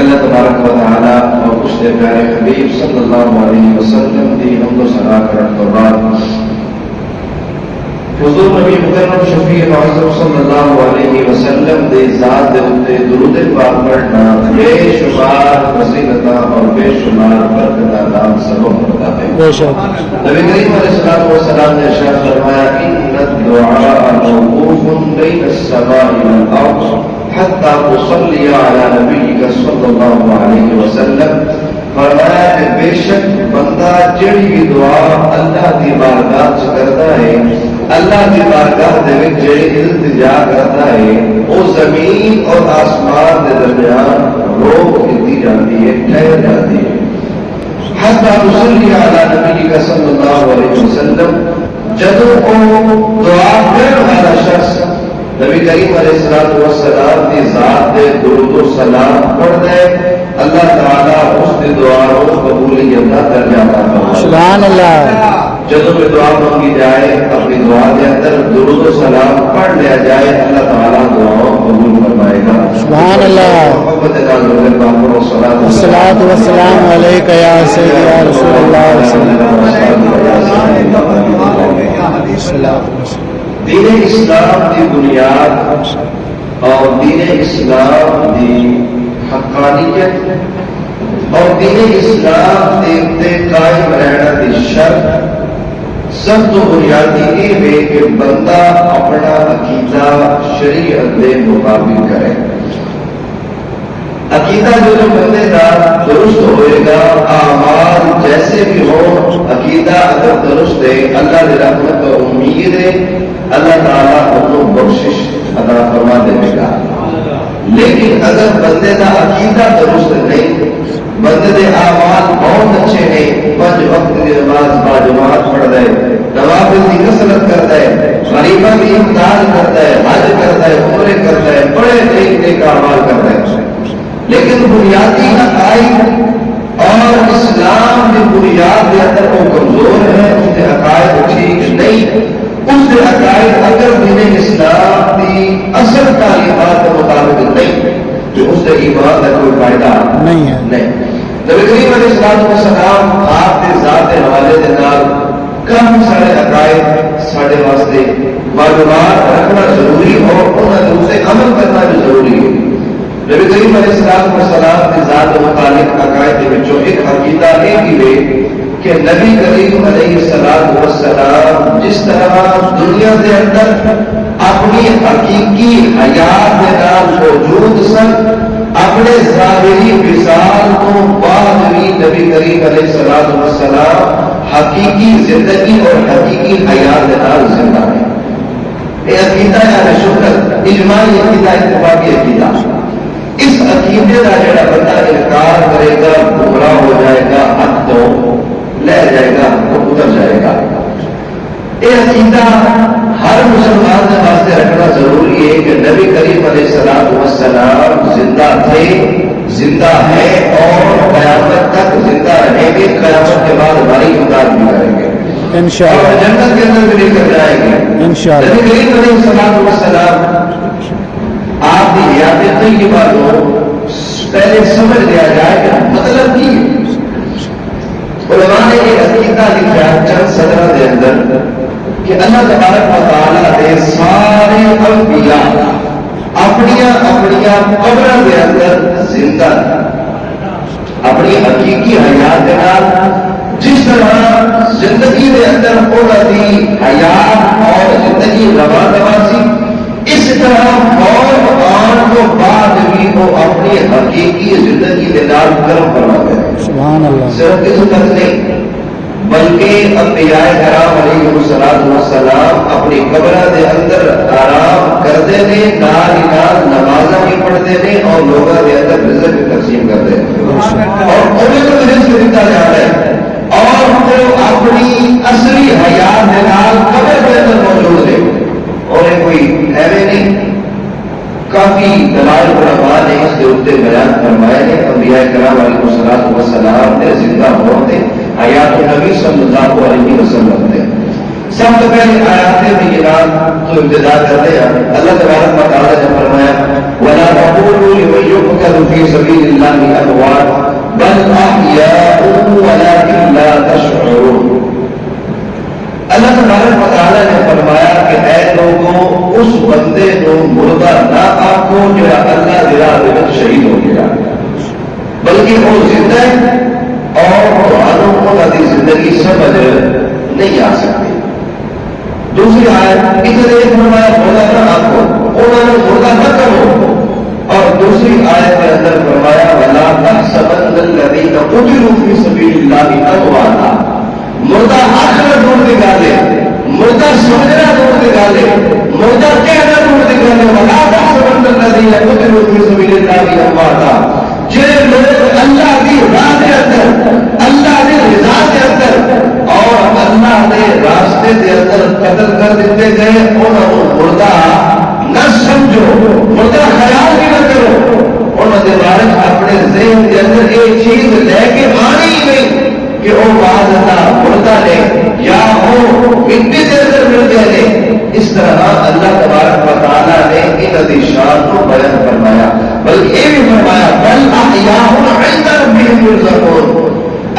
اللہ تبارک و تعالی اور اس کے پیارے حبیب صلی اللہ علیہ وسلم دی حمد و ثنا کرن تو بعد حضور نبی مکرم شفیع معظم صلی اللہ علیہ وسلم دے ذات دے اتے درود پاک پڑھنا بے شمار فضیلتاں اور بے شمار برکتاں نام سبب ہوتا ہے۔ نبی کریم علیہ الصلوۃ والسلام نے ارشاد فرمایا ان الدعاء موقوف بین السماء والارض حتی تصلی علی نبیک صلی اللہ علیہ وسلم۔ فرمایا کہ بے شک بندہ جڑی بھی دعا اللہ کی بارگاہ سے کرتا ہے، اللہ کی بارگاہ دے وچ جڑی التجا کرتا ہے وہ زمین اور آسمان کے درمیان روک دیتی جاتی ہے، ٹھہر جاتی ہے۔ حتی تصلی علی نبیک صلی اللہ علیہ وسلم، جدوں وہ دعا کرنے والا شخص نبی کریم علیہ السلام کی ذات دے درود و سلام پڑھ دے، اللہ تعالیٰ اس کی دعا کو قبولیت کا درجہ عطا فرمائے۔ سبحان اللہ۔ جدوں میں دعا مانگی جائے اپنی دعا کے اندر درود و سلام پڑھ لیا جائے، اللہ تعالیٰ دعاؤں قبول فرمائے گا۔ سبحان اللہ۔ محبت نازل پاک و الصلاۃ والسلام علیک یا سیدی یا رسول اللہ دین اسلام کی بنیاد اور دین اسلام کی حقانیت اور دین اسلام کے قائم رہنا کی شرط سب تو بنیادی یہ ہے کہ بندہ اپنا عقیدہ شریعت کے مطابق کرے۔ عقیدہ جو بندے کا درست ہوئے گا، اعمال جیسے بھی ہو، عقیدہ اگر درست ہے، اللہ کی رحمت کو امید ہے، اللہ تعالیٰ انہوں بخشش عطا فرما دے گا۔ لیکن اگر بندے کا عقیدہ درست نہیں، بندے کے اعمال بہت اچھے ہیں، 5 وقت کی نماز باجماعت پڑھ دے، نوافل کی کثرت کرتا ہے، غریباں کی امداد کرتا ہے، حج کرتا ہے، عمرے کرتا ہے، بڑے نیک اعمال کرتا ہے، لیکن بنیادی عقائد اور اسلام کی بنیاد کے اندر وہ کمزور ہے، اس کے عقائد ٹھیک نہیں، اس کے عقائد اگر دین اسلام کی اصل تعلیمات کے مطابق نہیں تو اس کے ایمان کا کوئی فائدہ نہیں ہے۔ نبی کریم علیہ السلام آپ کے ذات کے حوالے کے نال کم سارے عقائد سارے واسطے معلومات رکھنا ضروری ہو، انہوں سے عمل کرنا بھی ضروری ہے۔ نبی کریم علیہ السلام کے ذات و متعلق عقائد کے وچوں ایک عقیدہ یہ بھی ہے کہ نبی کریم علیہ السلام جس طرح دنیا کے اندر اپنی حقیقی حیات کے نام موجود سن، اپنے ظاہری وصال کو بعد بھی نبی کریم علیہ السلام حقیقی زندگی اور حقیقی حیات کے نام زندہ ہے۔ یہ عقیدہ ہے شکر اجماعی عقیدہ، اتفاقی عقیدہ۔ اس عقیدے کا جڑا بندہ انکار کرے گا گمراہ ہو جائے گا، حق تو لے جائے گا، تو اتر جائے گا۔ یہ عقیدہ ہر مسلمان کے واسطے رکھنا ضروری ہے کہ نبی کریم علیہ السلام زندہ تھے، زندہ ہے اور قیامت تک زندہ رہیں گے، قیامت کے بعد ہماری امداد بھی کریں گے انشاءاللہ، اور جنت کے اندر بھی لے کر جائیں گے انشاءاللہ۔ نبی کریم علیہ السلام آپ کی حیات طیبہ کو پہلے سمجھ لیا جائے کہ مطلب کی علماء نے ایک عقیدہ لکھا چند صدرہ کے اندر کہ اللہ تبارک و تعالیٰ نے سارے انبیاء اپنی قبروں کے اندر زندہ اپنی حقیقی حیات کے نام جس طرح زندگی کے اندر انہوں حیات اور زندگی رواں سی، اس طرح موت آن کو بعد بھی وہ اپنی حقیقی زندگی کے نام کرم فرماتے ہیں۔ سبحان اللہ۔ صرف اس تک نہیں بلکہ انبیاء کرام علیہ السلام اپنی قبر کے اندر آرام کرتے ہیں، نال ہی نال نمازاں بھی پڑھتے ہیں اور لوگوں کے اندر رزق بھی تقسیم کرتے ہیں، اور انہیں کو رزق دیتا جاتا ہے، اور وہ اپنی اصلی حیات کے نال قبر کے اندر موجود ہے، اور یہ کوئی ایویں نہیں۔ کافی دلائل علماء نے اس کے اتنے بیان فرمائے ہیں۔ انبیاء کرام علیہ السلام نے زندہ ہوتے حیات نبی صلی اللہ علیہ وسلم نے سب سے پہلے آیات میں یہ بات تو ابتدا کرتے ہیں۔ اللہ تبارک و تعالیٰ نے فرمایا وَلَا تَقُولُوا في سبيل الله أموات بل أحياء ولكن لا تشعرون. اللہ تبارک و تعالیٰ نے فرمایا کہ اے لوگوں اس بندے کو مردہ نہ آکھو جو اللہ دی راہ وچ شہید ہو گیا، بلکہ وہ زندہ ہے اور تمہاروں کو دی زندگی سمجھ نہیں آ سکتی۔ دوسری آیت اس نے فرمایا مردہ نہ آکھو، انہوں نے مردہ نہ کرو، اور دوسری آیت کے اندر فرمایا وَلَا تَحْسَبَنَّ الَّذِينَ قُتِلُوا فِي سَبِيلِ اللَّهِ أَمْوَاتًا، مردہ آخر دور نکالے، مردہ سمجھنا دور نکالے، مردہ کہنا دور نکالے، وَلَا تَحْسَبَنَّ الَّذِينَ قُتِلُوا فِي سَبِيلِ اللَّهِ أَمْوَاتًا، جن لوگ اللہ کی راہ کے اندر، اللہ کی رضا کے اندر اور اللہ کے راستے کے اندر قتل کر دیتے گئے، انہوں کو مردہ نہ سمجھو، مردہ خیال بھی نہ کرو، انہوں نے بارک اپنے ذہن کے اندر ایک چیز لے کے آنی ہی نہیں کہ وہ بعض اللہ مردہ نے یا وہ مٹی کے اندر مل گئے نے۔ اس طرح اللہ تبارک و تعالیٰ نے ان شان کو بیان فرمایا، بلکہ یہ بھی فرمایا بل احیاء عند ربهم یرزقون،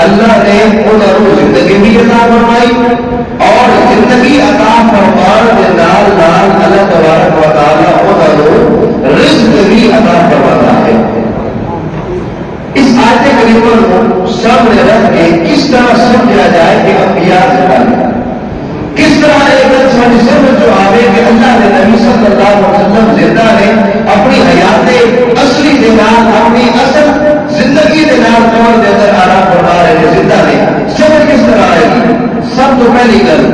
اللہ نے انہوں کو زندگی بھی عطا فرمائی اور زندگی عطا فرمان کے نال نال اللہ تبارک و تعالیٰ انہوں کو رزق بھی عطا فرماتا ہے۔ اس آیت کریمہ کو سامنے رکھ کے کس طرح سمجھا جائے کہ انبیاء زندہ ہیں، کس طرح ایک انسانی سمجھ جو آوے کہ اللہ نے نبی صلی اللہ علیہ وسلم زندہ نے اپنی حیات اصلی کے نام، اپنی اصل زندگی کے نام قبر کے اندر آرام فرما رہے ہیں، زندہ نے سمجھ کس طرح آئے گی؟ سب تو پہلی گل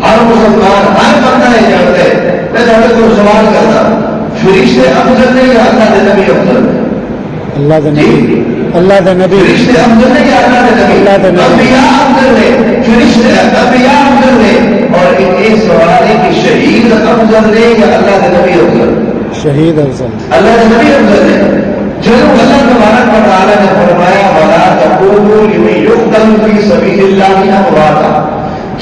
ہر مسلمان ہر بندہ یہ جانتے ہیں، میں جانتے کو سوال کرتا فرشتے افضل نہیں یا اللہ کے نبی افضل ہے؟ اللہ کے نبی، اللہ کے نبی، فرشتے افضل نہیں یا اللہ کے نبی؟ اللہ کے نبی، انبیاء افضل ہے، فرشتے انبیاء افضل ہے، اور ایک سوال ہے کہ شہید افضل ہے یا اللہ کے نبی افضل؟ شہید افضل، اللہ کے نبی افضل ہے۔ چلو اللہ تبارک و تعالیٰ نے فرمایا وَلَا تَقُولُوا لِمَن يُقْتَلُ فِي سَبِيلِ اللَّهِ أَمْوَاتًا،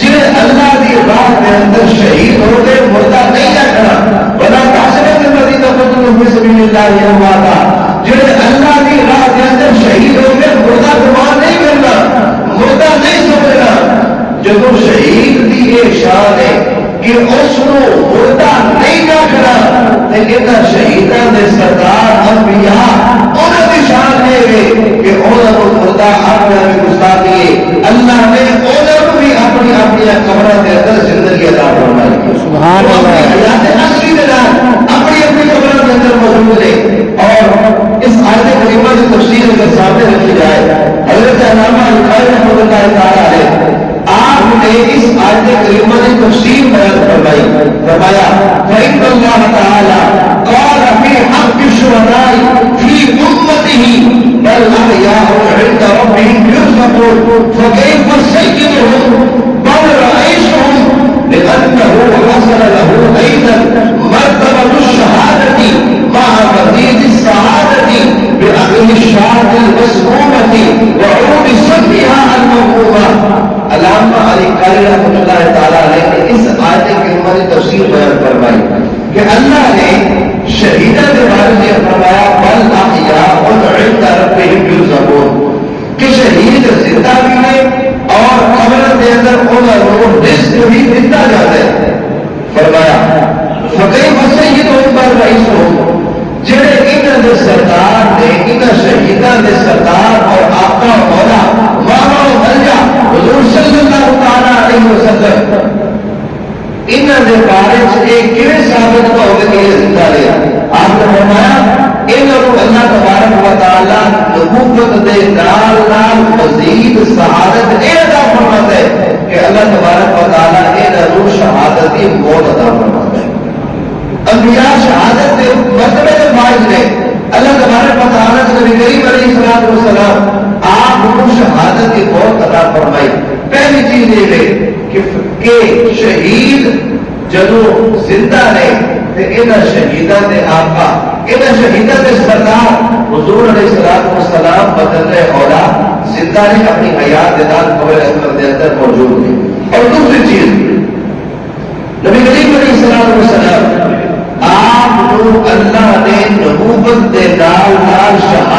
جنہیں اللہ کی راہ کے اندر شہید ہو گئے مردہ نہیں رکھنا، وَلَا تَحْسَبَنَّ الَّذِينَ قُتِلُوا فِي سَبِيلِ اللَّهِ أَمْوَاتًا، جنہیں اللہ کی راہ کے اندر شہید ہو گئے مردہ گمان نہیں کرنا، مردہ نہیں سمجھنا۔ جب شہید کی یہ شان ہے کہ اس کو مردہ نہیں رکھنا، لیکن شہیداں دے سردار انبیاء انہوں کی شان ہے کہ انہوں کو مردہ اپنے بھی گستاخی ہے، اللہ نے انہوں بھی اپنی اپنی قبروں کے اندر زندگی عطا فرمائی، سبحان اللہ، حیات اصلی کے نام اپنی اپنی قبروں کے اندر موجود ہے۔ اور اس آیت کریمہ کی تفسیر اگر سامنے رکھی جائے، حضرت علامہ القاری رحمۃ اللہ تعالیٰ علیہ آپ نے اس آیت کریمہ کی تفسیر بیان فرمائی، فرمایا فإن اللہ تعالی قال فی حق الشہداء فی امته بل احیاء عند ربهم یرزقون فکیف سیدهم بل رئیسهم لأنه حصل له أيضا مرتبة الشهادة مع مزيد السعادة بأخذ الشهادة المسمومة وعود صدها الموهومة۔ علامہ علی قاری رحمۃ اللہ تعالیٰ علیہ نے اس آیت کی ہماری تفسیر بیان فرمائی کہ اللہ نے شہیدوں کے بارے میں فرمایا بل احیاء عند ربهم یرزقون، کہ شہید زندہ بھی ہیں اور قبر کے اندر انہوں کو رزق بھی ملتا جاتا ہے۔ فرمایا فکیف سیدهم بل رئیسهم، جڑے انہاں دے سردار نے، انہاں شہیداں دے سردار اور آقا مولا ماما و ملجا حضور صلی اللہ تعالیٰ علیہ وسلم، انہاں دے بارے ایک کیویں ثابت ہوگا کہ یہ زندہ رہا؟ آپ نے فرمایا انہاں کو اللہ تبارک و تعالیٰ نبوت دے نال نال مزید شہادت اے عطا فرماتا ہے کہ اللہ تبارک و تعالیٰ انہاں کو شہادت کی موت عطا فرماتا ہے۔ انبیاء شہادت کے مرتبے کے فائز نے، اللہ تبارک و تعالیٰ کے نبی کریم علیہ السلام آپ کو شہادت کی موت عطا فرمائی۔ پہلی چیز یہ ہے کہ شہید جدو زندہ نے تے انہاں شہیداں دے آقا، انہاں شہیداں دے سردار حضور علیہ السلام بدل اولا زندہ نے اپنی حیات دے نال قبر اکبر دے اندر موجود ہیں۔ اور دوسری چیز نبی کریم علیہ السلام آپ کو اللہ نے نبوت دے نال نال شہادت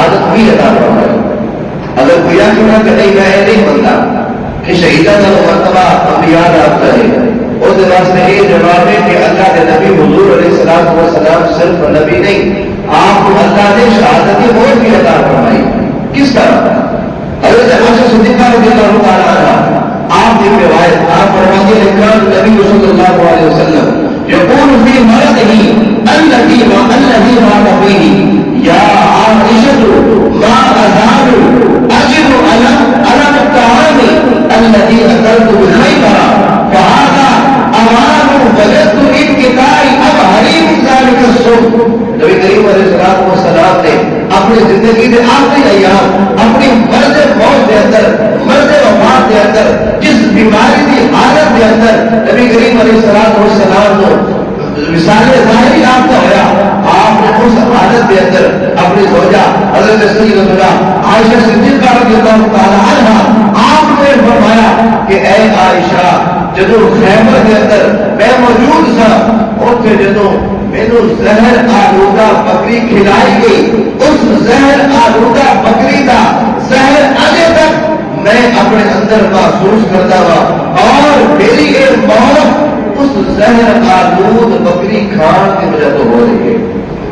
کہ نہیں میں نہیں بنتا کہ شہیدہ کا مرتبہ انبیاء آپ کرے اس واسطے یہ جواب ہے کہ اللہ کے نبی حضور علیہ السلام صرف نبی نہیں، آپ کو اللہ نے شہادت اور بھی عطا فرمائی۔ کس طرح؟ حضرت عائشہ صدیقہ رضی اللہ تعالیٰ عنہ آپ کی روایت آپ فرماتے ہیں کہ نبی صلی اللہ علیہ وسلم يقول في مرضه الذي مات فيه يا عائشة ما أزال أجد ألم الطعام الذي أكلت بخيبر فهذا أمان وجدت انقطاعي أبهري من ذلك الصوم۔ نبی کریم علیہ السلام نے اپنی زندگی کے آخری ایام اپنی مرض موت کے اندر مرض وفات کے اندر جس بیماری کی حالت کے اندر نبی کریم علیہ السلام کو مثال ظاہری آپ کا ہوا، آپ نے اس حالت کے اندر اپنی زوجہ حضرت سیدہ عائشہ صدیقہ رضی اللہ تعالی عنہا آپ نے فرمایا کہ اے عائشہ جدو خیبر کے اندر میں موجود تھا اور پھر جدو مینو زہر آلودہ بکری کھلائی گئی، اس زہر آلودہ بکری کا زہر آگے تک میں اپنے اندر محسوس کرتا ہوا اور میری یہ موت اس زہر آلود بکری کھان کی وجہ تو ہو رہی ہے۔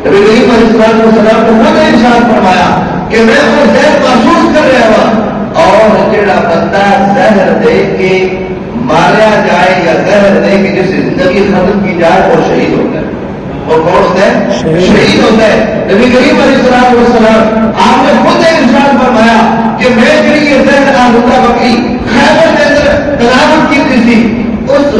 نبی کریم علیہ السلام نے خود ارشاد فرمایا کہ میں وہ زہر محسوس کر رہا ہوا، اور جڑا بندہ زہر دے کے ماریا جائے یا زہر دے کے جس زندگی ختم کی جائے وہ شہید ہوتا ہے۔ اور کون ہوتا ہے؟ شہید ہوتا ہے۔ نبی کریم علیہ السلام آپ نے خود ارشاد فرمایا کہ میں جڑی یہ زہر آلودہ بکری خیبر کے اندر تلاوت کی تھی، اس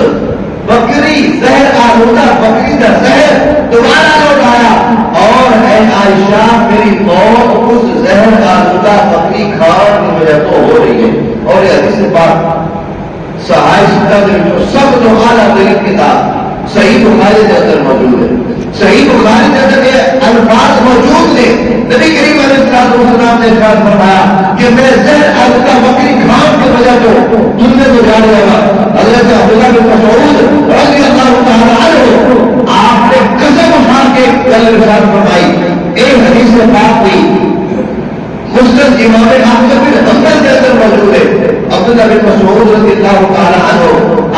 بکری زہر آلودہ بکری کا زہر دوبارہ لوٹ آیا، اور اے عائشہ میری موت اس زہر آلودہ بکری کھان کی وجہ تو ہو رہی ہے۔ اور یہ حدیث پاک صحائف ستہ کے جو سب جو اعلیٰ ترین کتاب صحیح بخاری کے اندر موجود ہے۔ صحیح بخاری کے اندر یہ الفاظ موجود تھے، نبی کریم علیہ السلام نے ارشاد فرمایا کہ میں زہر آلودہ بکری کھان کی وجہ تو تم نے تو جان لیا۔ حضرت عبداللہ بن مسعود رضی اللہ تعالی عنہ آپ نے قسم اٹھا کے کل ارشاد فرمائی، ایک حدیث سے بات ہوئی مسند امام احمد بن حنبل کے اندر موجود ہے، عبداللہ بن مسعود رضی اللہ تعالی عنہ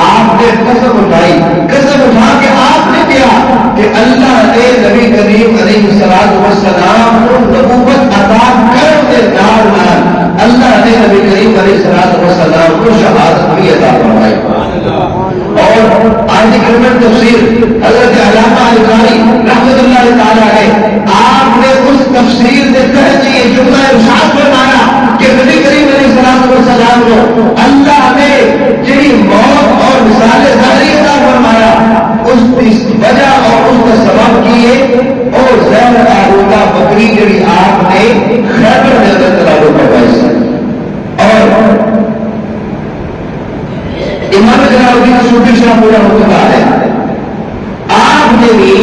آپ نے قسم اٹھائی، قسم اٹھا کے آپ نے کیا کہ اللہ نے نبی کریم علیہ السلام کو نبوت عطا کرنے کے ساتھ اللہ نے نبی کریم علیہ السلام کو شہادت بھی عطا فرمائی۔ اور آیت کریمہ تفسیر حضرت علامہ القاری رحمۃ اللہ تعالی علیہ آپ نے اس تفسیر سے تحت یہ جملہ ارشاد فرمایا کہ نبی کریم علیہ السلام کو اللہ نے جی موت اور مثال ظاہری عطا فرمایا، اس کی وجہ اور اس کا سبب کیے اور زہر آلودہ بکری جڑی آپ نے خیبر کے اندر تلاوت کروائی۔ اور امام جلال الدین سیوطی صاحب پورا ہوتا ہے، آپ نے بھی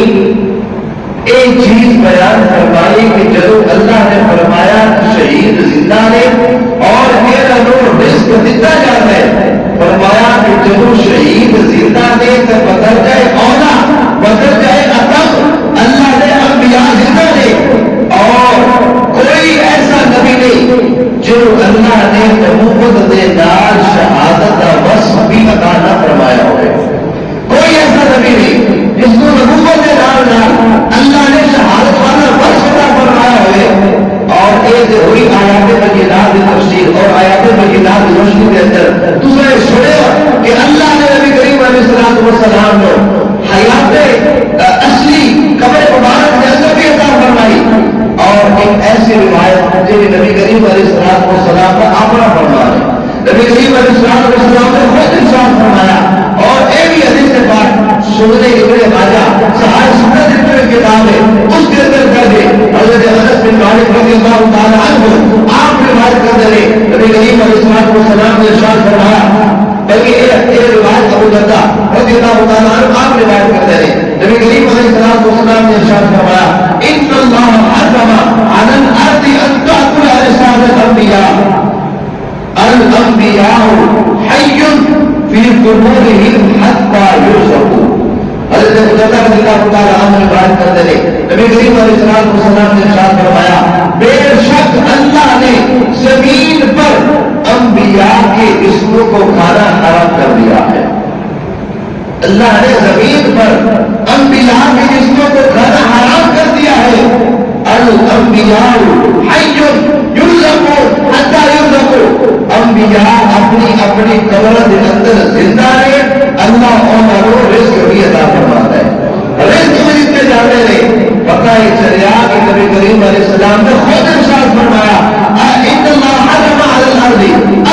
ایک چیز بیان فرمائی کہ جب اللہ نے فرمایا شہید زندہ نے اور میرا نور رزق دیتا جاتا ہے، فرمایا کہ جب شہید زندہ نے تو بدل جائے اولا بدل جائے اتم، اللہ نے انبیاء زندہ نے اور کوئی ایسا نبی نہیں جو اللہ نے نبوت دے نال شہادت کا وصف بھی عطا نہ فرمایا ہوئے، کوئی ایسا نبی نہیں جس کو نبوت دے نال اللہ نے شہادت والا وصف عطا فرمایا ہوئے۔ اور ایک ہوئی آیات بینات کی تفسیر اور آیات بینات کی روشنی کے اندر دوسرے چھوڑے کہ اللہ نے نبی کریم علیہ السلام کو حیات اصلی قبر مبارک کے اندر بھی عطا فرمائی، اور ایک ایسی روایت جو نبی کریم علیہ السلام کا اپنا فرمان ہے، نبی کریم علیہ السلام نے خود ارشاد فرمایا، اور ایک ہی حدیث سے بات سننے ابن ماجہ صحائف ستہ کی کتاب ہے اس کے اندر کر دے حضرت انس بن مالک رضی اللہ تعالی عنہ آپ روایت کرتے رہے، نبی کریم علیہ السلام نے ارشاد فرمایا، بلکہ یہ روایت ابو درداء رضی اللہ تعالی عنہ آپ روایت کرتے رہے، نبی کریم علیہ السلام نے ارشاد فرمایا ان اللہ حرم علی الارض ان تأکل اجساد الانبیاء الانبیاء حی فی قبورہم حتی یرزقوا۔ حضرت ابو درداء رضی اللہ تعالی عنہ روایت کرتے رہے، نبی کریم علیہ السلام نے ارشاد فرمایا بے شک اللہ نے زمین پر الانبیاء حی یرزقون حتی یرزقون. انبیاء اپنی اپنی قبر کے اندر زندہ رہے، اللہ انہوں رزق بھی عطا فرماتا ہے. رزق میں جتنے جاتے رہے پتہ ہی چلیا کہ نبی کریم علیہ السلام نے خود ارشاد فرمایا ان اللہ حرم علی الارض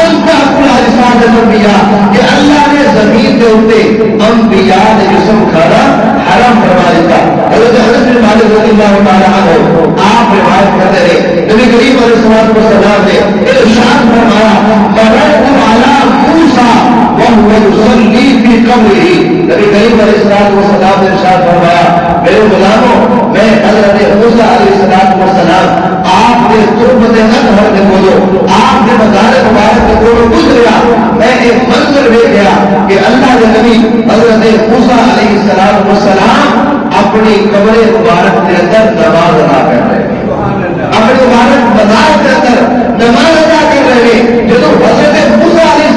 ان تاکل اجساد الانبیاء، کہ اللہ نے زمین کے اوپر انبیاء نے جسم کھانا حرام فرما دیتا. حضرت انس بن مالک رضی اللہ تعالی عنہ آپ روایت کرتے رہے نبی کریم علیہ السلام نے ارشاد فرمایا مررت علی موسیٰ وهو يصلي في قبره. نبی کریم علیہ السلام نے ارشاد فرمایا میرے غلاموں، میں حضرت موسیٰ علیہ السلام آپ کے تربت اطہر کے بولو، آپ کے مزار مبارک کے بولو گزریا، میں ایک منظر لے گیا کہ اللہ کے نبی حضرت موسیٰ علیہ السلام اپنی قبر مبارک کے اندر نماز ادا کر رہے ہیں، اپنے مبارک مزار کے اندر نماز ادا کر رہے ہیں. جب حضرت موسیٰ علیہ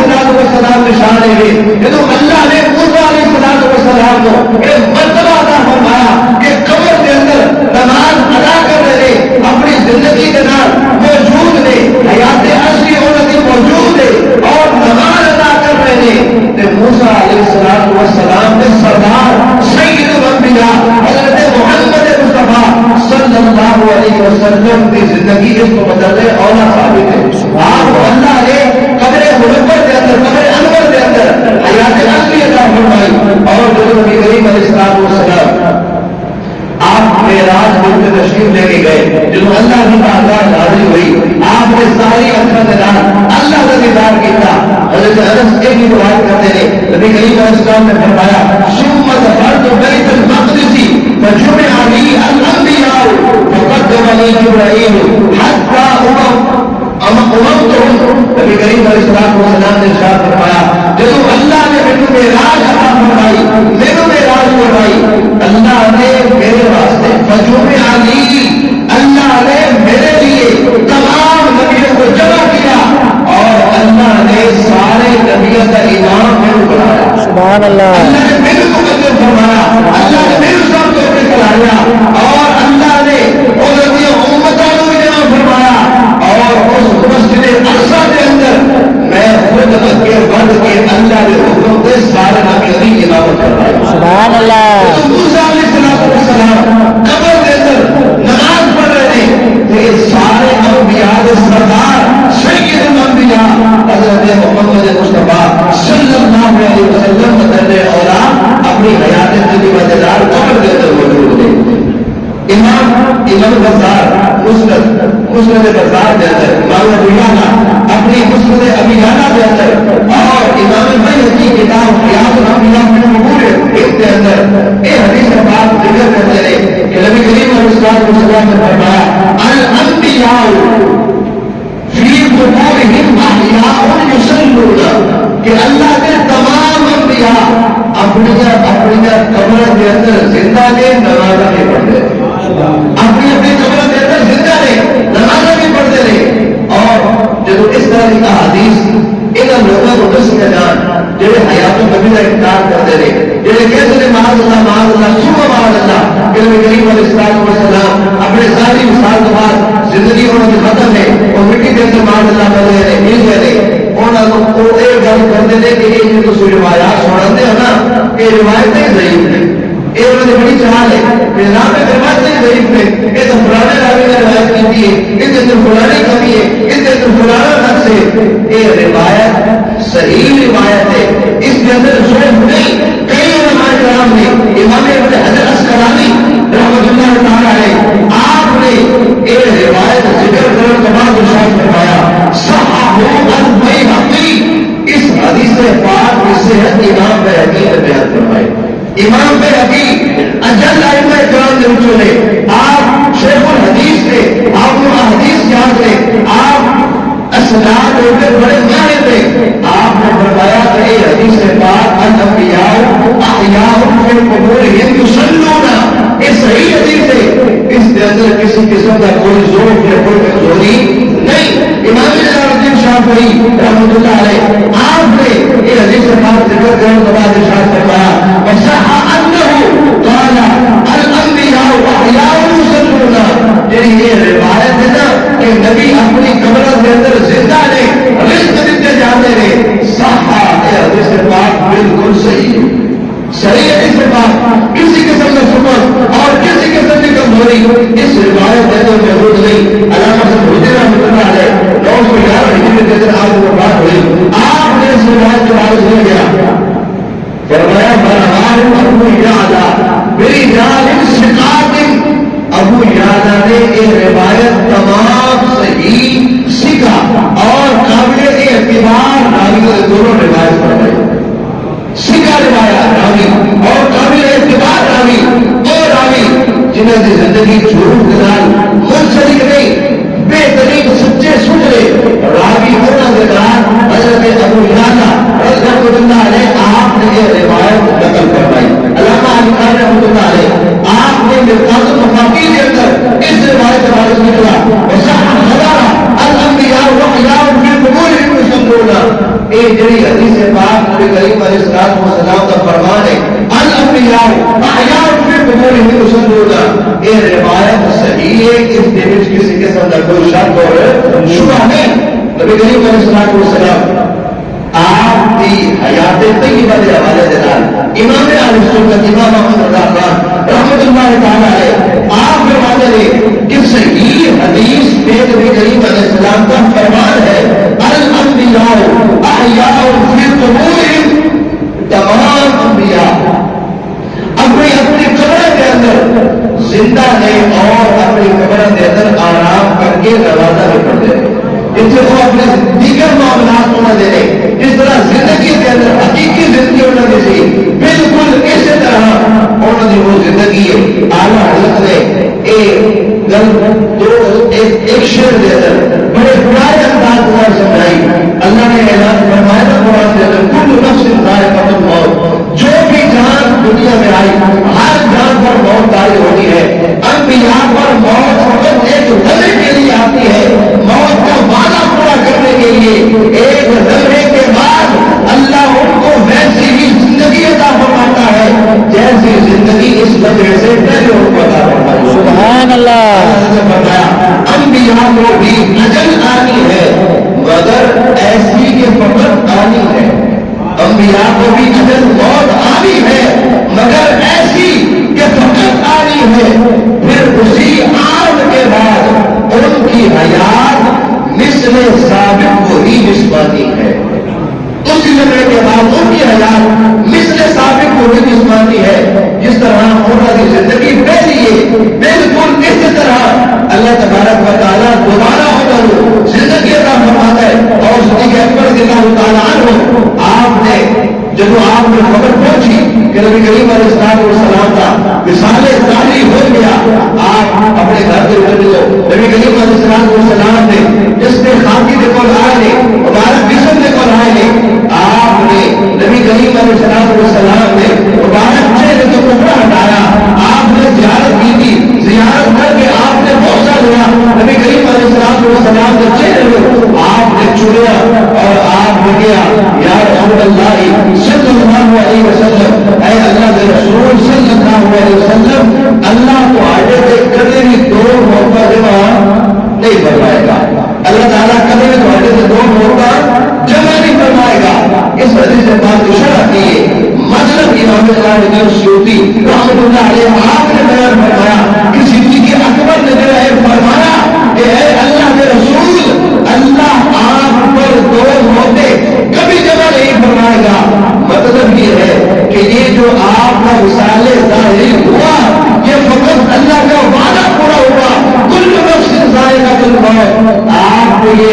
السلام نشان ہے، جب اللہ نے موسیٰ علیہ السلام کو ایک مرتبہ عطا فرمایا کہ قبر کے اندر نماز ادا کر رہے، اپنی زندگی کے نام موجود نے، حیات عرشی عورت موجود ہے اور نماز ادا کر رہے ہیں. موسیٰ علیہ السلام نے سردار سید الانبیاء حضرت محمد مصطفیٰ صلی اللہ علیہ وسلم کی زندگی اس کو بدلنے اولا ثابت ہے. آپ اللہ نے قبر منور کے اندر، قبر انور کے اندر حیات عرشی عطا فرمائی. اور جو نبی کریم علیہ السلام آپ معراج ملک تشریف لے کے گئے، جب اللہ کی بارگاہ نازل ہوئی آپ نے ساری اکثر اللہ کا دیدار کیا. حضرت انس ایک ہی روایت کرتے ہیں نبی کریم علیہ السلام نے فرمایا ثم دخلت بیت المقدس فجمع لي الانبیاء فقدمني جبرائیل حتى اممتهم. نبی کریم علیہ السلام نے ارشاد فرمایا جب اللہ نے میرے معراج عطا فرمائی، میرے معراج فرمائی، اللہ نے میرے واسطے فجمع لي، اللہ نے میرے لیے تمام نبیوں کو جمع کیا اور اللہ نے سارے نبیوں کا امام میرے بنایا. سبحان اللہ. اللہ نے میرے کو مقدم فرمایا، اللہ نے میرے ساتھ کو کرایا اور اللہ نے وہ نبیوں امتوں کو جمع فرمایا. اور اس مسجد اقصی کے اندر میں خود کے بند کے اللہ کے حکم سے سارے نبیوں کی امامت کر رہا ہوں. سبحان اللہ. موسیٰ علیہ السلام قبر کے اندر نماز پڑھ رہے تھے، سارے انبیاء سردار سید الانبیاء حضرت محمد مصطفیٰ صلی اللہ علیہ وسلم بدلنے اولا اپنی حیات زندگی مزیدار قبر کے اندر موجود تھے. امام بزار مسند بزار کے اندر، امام ابیانہ اپنی مسند ابیانہ کے اندر اور امام بیہقی کتاب حیات الانبیاء من القبور کے اندر یہ حدیث پاک ذکر کرتے رہے کہ نبی کریم علیہ السلام نے فرمایا الانبیاء فی قبورہم احیاء یصلون، کہ اللہ کے تمام انبیاء اپنی قبر کے اندر زندہ نے نماز بھی پڑھتے، اپنی قبر کے اندر زندہ نے نماز بھی پڑھتے رہے. اور جب اس طرح کی احادیث ان لوگوں کو دس کے جان جڑے حیات النبی کا انکار کرتے رہے، جڑے کہتے ہیں معاذ اللہ ثم معاذ اللہ کہ نبی کریم علیہ السلام اپنے ساری مثال کے بعد زندگی انہوں نے ختم ہے اور مٹی کے اندر معاذ اللہ کر رہے ہیں، مل گئے انہوں کو ایک گل کرتے تھے کہ یہ جو روایات سناتے ہیں نا یہ روایتیں ضعیف ہیں، یہ انہوں نے بڑی چال ہے نظام میں روایتیں ضعیف ہے، یہ تو فلانے راوی نے روایت کی ہے، اس کے اندر فلانی کمی ہے، اس کے اندر فلانا نقص ہے. یہ روایت صحیح روایت ہے، اس کے اندر ضعف نہیں. کئی علماء کرام نے امام ابن حجر اسقلانی رحمۃ اللہ تعالی علیہ آپ نے یہ روایت ذکر کرنے کے بعد ارشاد فرمایا صححہ البیہقی، اس حدیث پاک کی صحت امام بیہقی نے بیان فرمائی. امام بیہقی اجل ائمہ کرام نے چنے، آپ شیخ الحدیث تھے، آپ کو حدیث یاد تھے، آپ اسناد ہوتے بڑے ماہر تھے. آپ نے فرمایا کہ یہ حدیث پاک الانبیاء احیاء فی قبورہم یصلون، یہ صحیح حدیث ہے، اس کے اندر کسی قسم کا کوئی ذوق یا کوئی کمزوری نہیں. امام جلال الدین شافعی رحمۃ اللہ علیہ آپ نے یہ حدیث پاک ذکر کرنے کے بعد ارشاد فرمایا وصح انہ قال الانبیاء احیاء یصلون، یعنی یہ روایت شریعت سے بات کسی قسم کا سفر اور کسی قسم کی کمزوری اس روایت میں تو محدود نہیں. علامہ سے حجر رحمۃ اللہ علیہ 911 ہجری کے اندر آپ کو بات ہوئی. آپ نے اس روایت کے بارے میں گیا فرمایا برہان ابو یعلا میری جانب شکایت. ابو یعلا نے یہ روایت تمام صحیح سکھا اور قابل اعتبار راوی دونوں روایت فرمائی. سکھا روایت راوی اور قابل اعتبار راوی وہ راوی جنہوں کی زندگی جھوٹ دلال منسلک نہیں بہترین سچے سجرے راوی ہونا کے بعد حضرت ابو یعلا رحمۃ اللہ علیہ آپ نے یہ روایت نقل فرمائی. علامہ علی خان رحمۃ اللہ علیہ آپ نے مرکز المفاتیح کے اندر اس روایت کے بارے میں لکھا وصحح الخبر الانبیاء واحیاء فی القبور یصلون. ایک جڑی حدیث پاک نبی کریم علیہ الصلوۃ والسلام کا فرمان ہے الانبیاء واحیاء فی القبور یصلون. یہ روایت صحیح ہے اس کے وچ کسی قسم کا کوئی شک اور شبہ نہیں. نبی کریم علیہ الصلوۃ والسلام آپ کی حیات طیبہ کے حوالے سے امام اہل سنت امام احمد رضا خان رحمۃ اللہ تعالی علیہ آپ فرماتے ہیں کہ صحیح حدیث میں نبی کریم علیہ السلام کا فرمان ہے الانبیاء احیاء فی قبورہم. تمام انبیاء اپنی قبر کے اندر زندہ ہے اور اپنی قبر کے اندر آرام کر کے نوازہ بھی پڑھتے ہیں. ان سے وہ اپنے دیگر معاملات کو نہ دے رہے جس طرح زندگی کے اندر حقیقی زندگی ہونا جیسی بالکل اسی طرح انہوں نے وہ زندگی اعلیٰ حضرت نے ایک شعر دے کر بڑے پیارے انداز کو سمجھائی. اللہ نے اعلان فرمایا قرآن کے اندر کل نفس ذائقۃ الموت. جو بھی جان دنیا میں آئی ہر جان پر موت طاری ہونی ہے. انبیاء پر موت فقط ایک لمحے کے لیے آتی ہے. موت کا وعدہ پورا کرنے کے لیے ایک لمحے کے بعد اللہ ان کو ویسی ہی زندگی عطا فرماتا ہے جیسی زندگی اس لمحے سے پہلے ان کو عطا فرمائی. سبحان اللہ. انبیاء کو بھی اجل آنی ہے مگر ایسی کہ فقط آنی ہے. انبیاء کو بھی اجل موت آنی ہے مگر ایسی کہ فقط آنی ہے. پھر اسی آن کے بعد ان کی حیات مثل سابق کو ہی جسمانی ہے. اسی لمحے کے بعد ان کی حیات مثل سابق کو ہی جسمانی ہے. جس طرح انہوں کی زندگی پہلی ہے بالکل اسی طرح اللہ تبارک و تعالیٰ دوبارہ ہوگا زندگی عطا فرماتا ہے. اور صدیق اکبر رضی اللہ تعالیٰ عنہ آپ نے جب آپ نے خبر پہنچی کہ نبی کریم علیہ السلام کا وصال ثانی ہو گیا آپ اپنے گھر سے اٹھ دو. نبی کریم علیہ السلام نے جس نے خاکی کے کول آئے مبارک جسم کے کول آئے آپ نے نبی کریم علیہ السلام نے مبارک چہرے کو ٹکڑا ہٹایا. آپ نے زیارت کی تھی زیارت کر کے آپ نے بوسہ لیا. نبی کریم علیہ السلام کے چہرے کو آپ نے چڑیا اور آپ نے کیا یا رسول اللہ صلی اللہ علیہ وسلم اے اللہ کے رسول صلی اللہ علیہ وسلم اللہ کو آگے دیکھ کر بھی دو موقع جمع نہیں فرمائے گا. اللہ تعالیٰ کبھی بھی آگے سے دو موقع جمع نہیں فرمائے گا. اس حدیث سے بات اشارہ کی ہے مطلب امام سیوطی رحمۃ اللہ علیہ آپ نے بیان فرمایا کہ صدیق اکبر نے جو ہے فرمایا کہ اے اللہ کے رسول اللہ آپ پر دو موقع کبھی جمع نہیں فرمائے گا. مطلب یہ ہے کہ یہ جو آپ کا وصال ظاہری ہوا یہ فقط اللہ کا وعدہ پورا ہوا. کل نفس ذائقۃ الموت. آپ کو یہ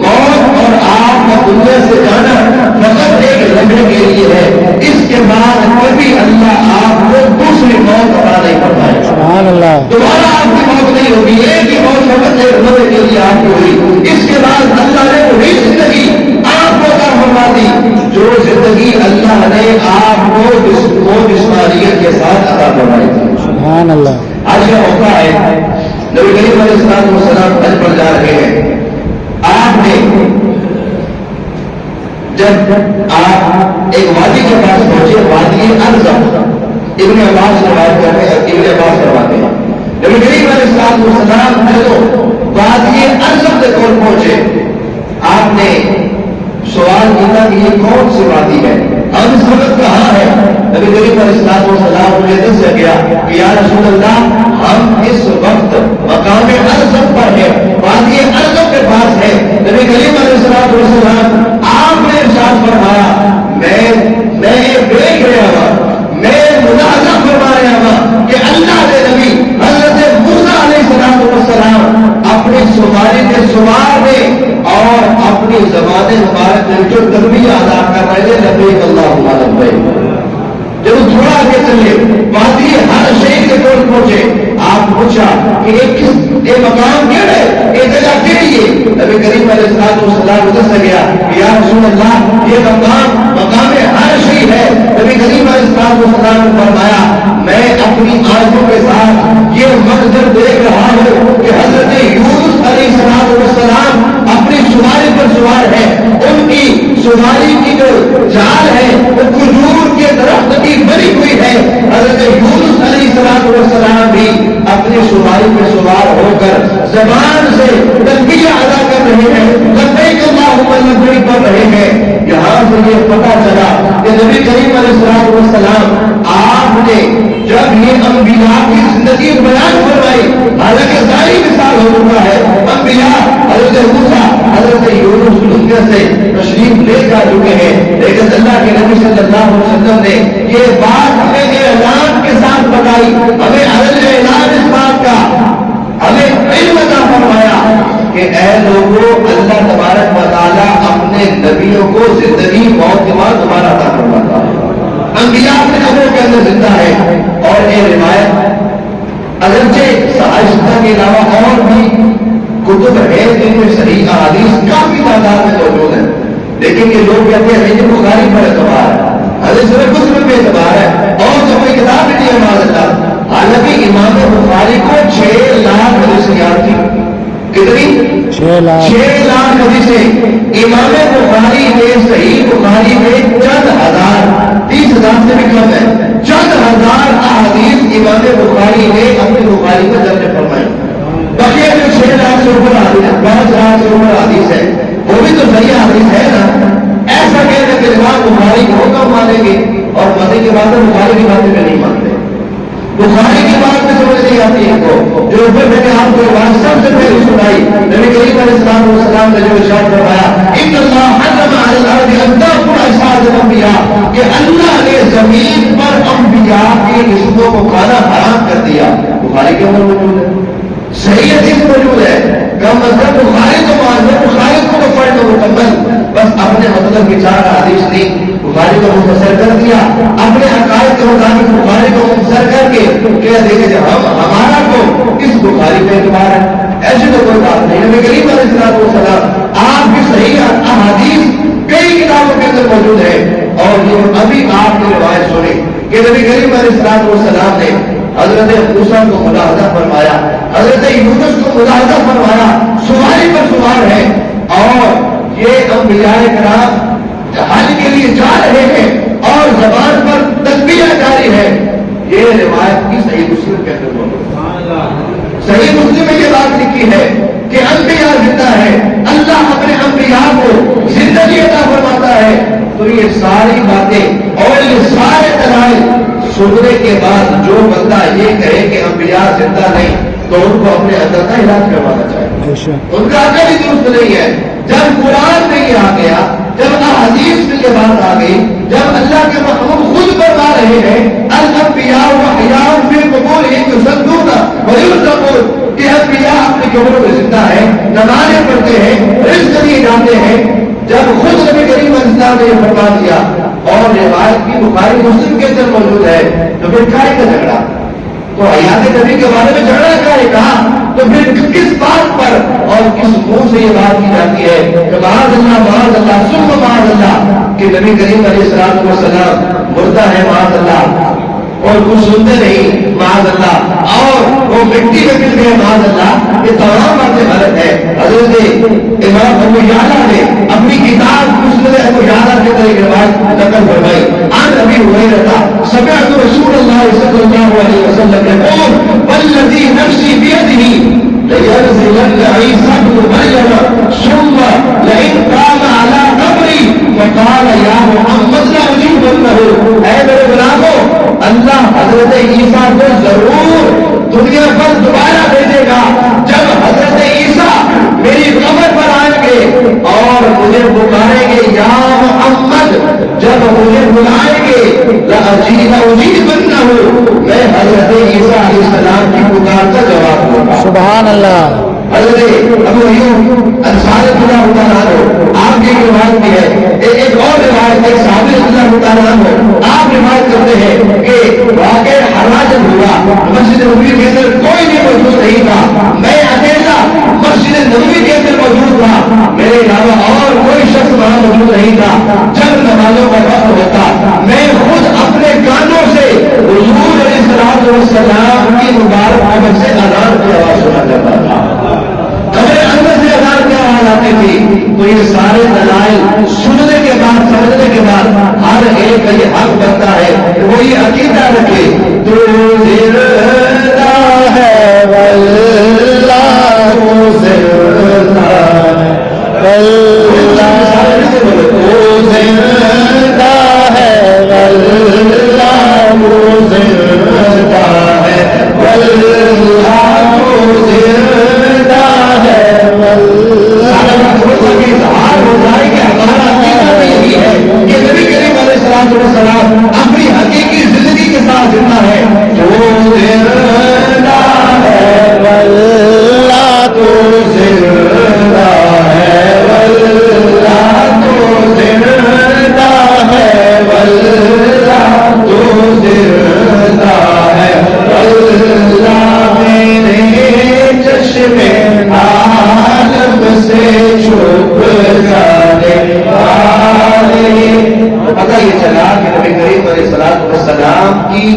موت اور آپ کا دنیا سے جانا فقط ایک لمحے کے لیے ہے. اس کے بعد کبھی اللہ آپ کو دوسری موت عطا نہیں فرمائے گا. سبحان اللہ. دوبارہ آپ کی موت نہیں ہوگی. ایک ہی موت فقط ایک لمحے کے لیے آپ کی ہوئی. اس کے بعد اللہ نے وہی زندگی آپ کو عطا فرما دی جو زندگی اللہ نے آپ کو جسمانیت کے ساتھ عطا فرمائی تھی. سبحان اللہ. آج کا موقع ہے نبی کریم علیہ السلام حج پر جا رہے ہیں. آپ نے جب آپ ایک وادی کے پاس پہنچے وادی ارزم ابن عباس روایت کرتے ہیں ابن عباس کرواتے ہیں نبی کریم علیہ السلام جو وادی ارزم کے کول پہنچے آپ نے سوال کیا کہ یہ کون سی وادی ہے. ہم اس وقت کہاں ہے؟ نبی کریم علیہ الصلوۃ والسلام نے دس کیا کہ یا رسول اللہ ہم اس وقت مقام ارزم پر ہے، وادی ارزم کے پاس ہے۔ نبی کریم علیہ الصلوۃ والسلام آپ نے ارشاد فرمایا میں دیکھ رہا ہوں، میں ملاحظہ فرما رہا ہوں کہ اللہ کے نبی حضرت موسیٰ علیہ السلام اپنی سواری کے سوار میں اور اپنی زبان مبارک میں جو تلبیہ ادا کر رہے ہیں لبیک اللہم لبیک، جب تھوڑا آگے چلے وادی ہر شہر کے طور پہنچے، آپ پوچھا کہ یہ مقام کیا ہے، یہ جگہ کیڑی ہے؟ نبی کریم علیہ السلام ادھر سے گیا کہ یا رسول اللہ یہ مقام ہر شہر ہے۔ نبی کریم علیہ السلام نے فرمایا میں اپنی آنکھوں کے ساتھ یہ منظر دیکھ رہا ہوں کہ حضرت یونس علیہ السلام اپنی سواری پر سوار ہے، ان کی سواری کی جو جال ہے وہ کھجور کے درخت کی بنی ہوئی ہے۔ حضرت یونس علیہ السلام بھی اپنی سواری پر سوار ہو کر زبان سے تلبیہ ادا کر رہے ہیں، لبیک اللہم لبیک پڑھ رہے ہیں۔ یہاں سے یہ پتہ چلا کہ نبی کریم علیہ السلام آپ نے جب یہ انبیاء کی زندگی بیان فرمائی، حالانکہ ساری مثال ہو چکا ہے، انبیاء حضرت موسیٰ حضرت یونس دنیا سے تشریف لے جا چکے ہیں، لیکن اللہ کے نبی صلی اللہ علیہ وسلم نے یہ بات ہمیں اعلان کے ساتھ بتائی، ہمیں اعلان اس بات کا ہمیں علم عطا فرمایا کہ اے لوگوں اللہ تبارک و تعالیٰ اپنے نبیوں کو زندگی موت کے بعد دوبارہ عطا فرماتا ہے۔ انبیاء اپنے قبروں کے اندر زندہ ہے، اور یہ روایت اگرچہ صحابہ کے علاوہ اور بھی کتب ہے جن میں صحیح احادیث کافی تعداد میں موجود ہیں، لیکن یہ لوگ کہتے ہیں یہ بخاری پر اعتبار ہے، حدیث مسلم پہ اعتبار ہے، اور جو کوئی کتاب نہیں ہے معاذ اللہ۔ حالانکہ امام بخاری کو 6 لاکھ حدیثیں یاد تھی، کتنی؟ 6 لاکھ حدیثیں۔ امام بخاری میں صحیح بخاری میں چند ہزار، 30,000 سے بھی کم ہے، چند ہزار احادیث امام بخاری نے اپنی بخاری میں درج فرمائی۔ باقی جو 6 لاکھ سے اوپر حدیث ہے، 5 لاکھ سے اوپر حدیث ہے، وہ بھی تو صحیح حدیث ہے نا۔ ایسا کہنے کے امام بخاری کو کم مانیں گے اور مانے کے بعد بخاری کی باتیں میں نہیں مانتے، بخاری کی بات میں سمجھ نہیں آتی ہے کو جو اوپر میں نے آپ کو بات سب سے پہلے سنائی۔ نبی کریم علیہ السلام نے جو ارشاد فرمایا ان اللہ حرم علی الارض ان تاکل اجساد الانبیاء، کہ اللہ نے زمین پر انبیاء کے جسموں کو کھانا حرام کر دیا۔ بخاری کے اندر موجود ہے، صحیح حدیث موجود ہے، کا مطلب بخاری تو معذور بخاری کو تو پڑھ لو مکمل، بس اپنے مطلب کی 4 حدیث نہیں، بخاری کو مختصر کر دیا، اپنے عقائد کے مطابق بخاری کو مختصر کر کے کہہ دیں کہ ہمارا کو اس بخاری پہ اعتبار ہے، ایسی تو کوئی بات نہیں۔ نبی کریم علیہ السلام آپ کی صحیح احادیث کئی کتابوں کے اندر موجود ہے، اور یہ ابھی آپ کی روایت سنی کہ نبی کریم علیہ السلام نے حضرت موسیٰ کو ملاحظہ فرمایا، حضرت یونس کو ملاحظہ فرمایا، سواری پر سوار ہے، اور یہ انبیاء کرام حج کے لیے جا رہے ہیں اور زبان پر تلبیہ جاری ہے۔ یہ روایت کی صحیح مسلم کے اندر موجود ہے، صحیح مسلم میں یہ بات لکھی ہے کہ انبیاء زندہ ہے، اللہ اپنے انبیاء کو زندگی عطا فرماتا ہے۔ تو یہ ساری باتیں اور یہ سارے دلائل سننے کے بعد جو بندہ یہ کہے کہ انبیاء زندہ نہیں تو ان کو اپنے اندر کا علاج کروانا چاہیے، ان کا عقل ہی درست نہیں ہے۔ جب قرآن میں یہ آ گیا، جب احادیث میں یہ بات آ گئی، جب اللہ کے محبوب خود فرما رہے ہیں الانبیاء واحیاء فی قبورہم یصلون ویرزقون، کہ انبیاء اپنی قبروں میں زندہ ہیں، نمازیں پڑھتے ہیں، رزق دیے جاتے ہیں، جب خود نبی کریم علیہ السلام نے یہ فرما دیا اور روایت کی بخاری مسلم کے اندر موجود ہے، تو پھر کیا کا جھگڑا؟ تو حیات نبی کے بارے میں جھگڑا کیا ہے کہا؟ تو پھر کس بات پر اور کس منہ سے یہ بات کی جاتی ہے کہ معاذ اللہ ثم معاذ اللہ، کہ نبی کریم علیہ السلام مردہ ہے معاذ اللہ، اور کچھ سنتے نہیں معاذ اللہ، اور وہ مٹی میں گر گئے معاذ اللہ، یہ تمام باتیں غلط ہے۔ حضرت امام ابو یعلا نے اپنی کتاب مسند ابو یعلا کے اندر ایک روایت نقل فرمائی، عن ابی ہریرہ سمعت رسول اللہ صلی اللہ علیہ وسلم یقول والذی نفسی بیدہ لینزلن عیسی ابن مریم ثم لئن قام علی قبری فقال یا محمد لا اجیب اللہ. حضرت ابو ایوب انصاری اللہ تعالیٰ عنہ آپ کی روایت بھی ہے. ایک اور روایت ایک صحابی اللہ تعالیٰ عنہ آپ روایت کرتے ہیں کہ واقع حرا جب ہوا مسجد نبوی کے اندر کوئی بھی موجود نہیں تھا, میں اکیلا مسجد نبوی کے اندر موجود تھا, میرے علاوہ اور کوئی شخص وہاں موجود نہیں تھا. جب نمازوں کا وقت ہوتا میں خود اپنے کانوں سے حضور علیہ السلام کی مبارک قبر سے اذان کی آواز سنا کرتا تھا. قبر اندر سے اذان کی آواز آتی تھی. تو یہ سارے دلائل سننے کے بعد سمجھنے کے بعد ہر ایک کا یہ حق بنتا ہے کہ وہ یہ عقیدہ رکھے تو زندہ ہے واللہ زندہ ہے, واللہ زندہ ہے, واللہ زندہ ہے, واللہ زندہ ہے, واللہ اظہار ہوتا ہے کہ ہمارا عقیدہ بھی یہی ہے کہ نبی کریم علیہ السلام اپنی حقیقی زندگی کے ساتھ زندہ ہے. تو زندہ ہے واللہ تو زندہ ہے, واللہ تو زندہ ہے, واللہ تو زندہ ہے, واللہ میرے چشم عالم سے چھپ جانے والے. پتہ یہ چلا کہ نبی کریم علیہ السلام کی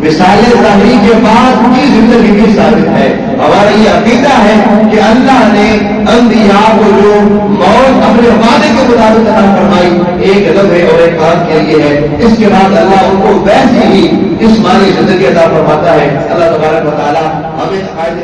مثال ظاہری کے بعد کی زندگی بھی ثابت ہے. ہمارا یہ عقیدہ ہے کہ اللہ نے انبیاء کو جو موت اپنے وعدے کے مطابق عطا فرمائی ایک لمحے اور ایک کام کے لیے ہے, اس کے بعد اللہ ان کو ویسے ہی جسمانی زندگی عطا فرماتا ہے. اللہ تبارک و تعالی ہمیں عقائد